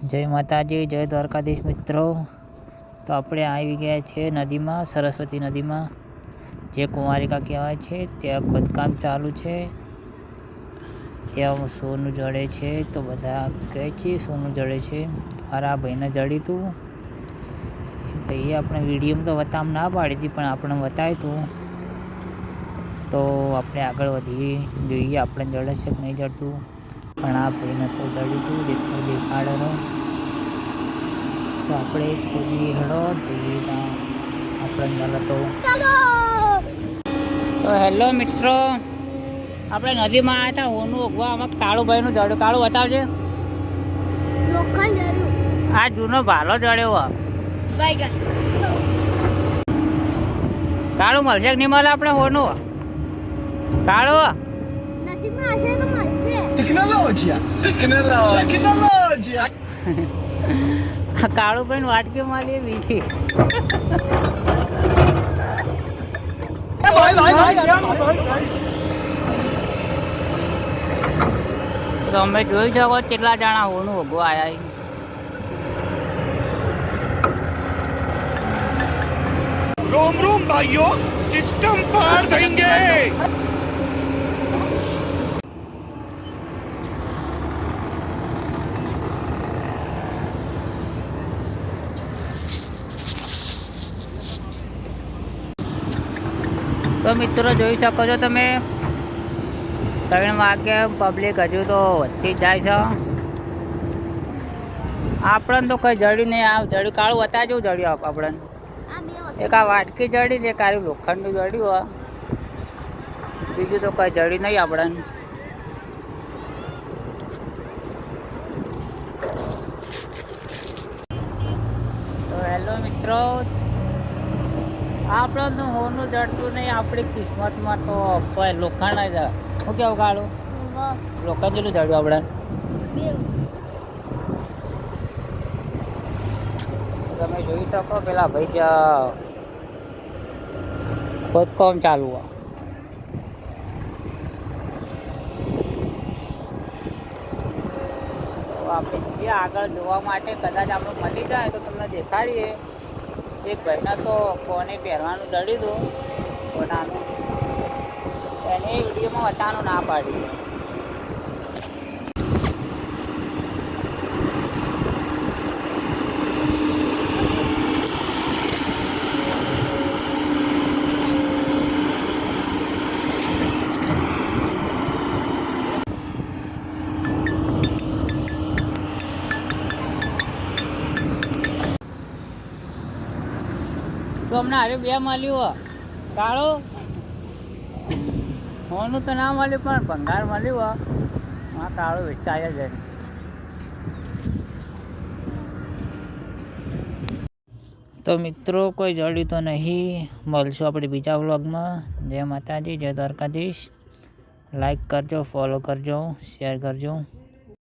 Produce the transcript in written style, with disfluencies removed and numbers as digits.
જય માતાજી, જય દ્વારકાધીશ મિત્રો. તો આપણે આવી ગયા છે નદીમાં, સરસ્વતી નદીમાં, જે કુંવારિકા કહેવાય છે. ત્યાં ખોદકામ ચાલુ છે. ત્યાં સોનું જડે છે. તો બધા કહે છે સોનું જડે છે. મારા ભાઈને જડ્યું હતું. ભાઈએ આપણે વિડીયોમાં તો બતાવવા ના પાડી હતી, પણ આપણે બતાવ્યું હતું. તો આપણે આગળ વધીએ, જોઈએ આપણે જડે છે કે નહીં જડતું. પણ આ ભાઈને તો જડ્યું હતું, જેટલું દેખાડેલો. તો આપણે ખોદી હેડો જઈએ ત્યાં આપણે મળે તો. હેલો મિત્રો, આપણે નદીમાં આવ્યા હતા હોનું ઓગવા. આમાં કાળુભાઈનું જડ્યું. કાળું બતાવજે. આ જૂનો ભાલો જડ્યો. કાળું મળશે કે નહીં મળે આપણે હોનું? કાળું કાળું ભાઈ વાટકી મારી બીજી. તમે જોઈ શકો કેટલા જણા હોનું ઉભો આયા. रोम रोम भाइयों, सिस्टम पार देंगे। તો મિત્રો જોઈ શકો છો તમે, 3 વાગે પબ્લિક હજુ તો વધતી જાય છે. આપણને તો કઈ જડ્યું નહીં. આ જડ્યું કાળું હતા જેવું જડ્યું આપણને. એક આ વાટકી જડી ને એક આ લોખંડનું જડ્યું. બીજું તો કઈ જડ્યું નહીં આપણને. તો હેલો મિત્રો, આપણને હોનું જડતું નહીં. આપણી કિસ્મતમાં તો લોખંડ જ. શું કેવું કાળું? લોખંડ જેટલું જડ્યું આપણે. તમે જોઈ શકો પેલા ભાઈ ખોદકામ ચાલુ. આપણે જઈએ આગળ જોવા માટે. કદાચ આપણે મળી જાય તો તમને દેખાડીએ. એક ભાઈને તો કોને પહેરવાનું જડ્યું હતું કોનાનું, એને વિડીયોમાં બતાવવાનું ના પાડી. તો અમને હારે 2 મળ્યું. કાળો હોનું તો ના મળ્યું, પણ ભંગાર મળ્યું. હા, કાળો વેચતા આવ્યા જાય. તો મિત્રો કોઈ જડ્યું તો નહીં. મળશું આપણે બીજા વ્લોગમાં. જય માતાજી, જય દ્વારકાધીશ. લાઈક કરજો, ફોલો કરજો, શેર કરજો.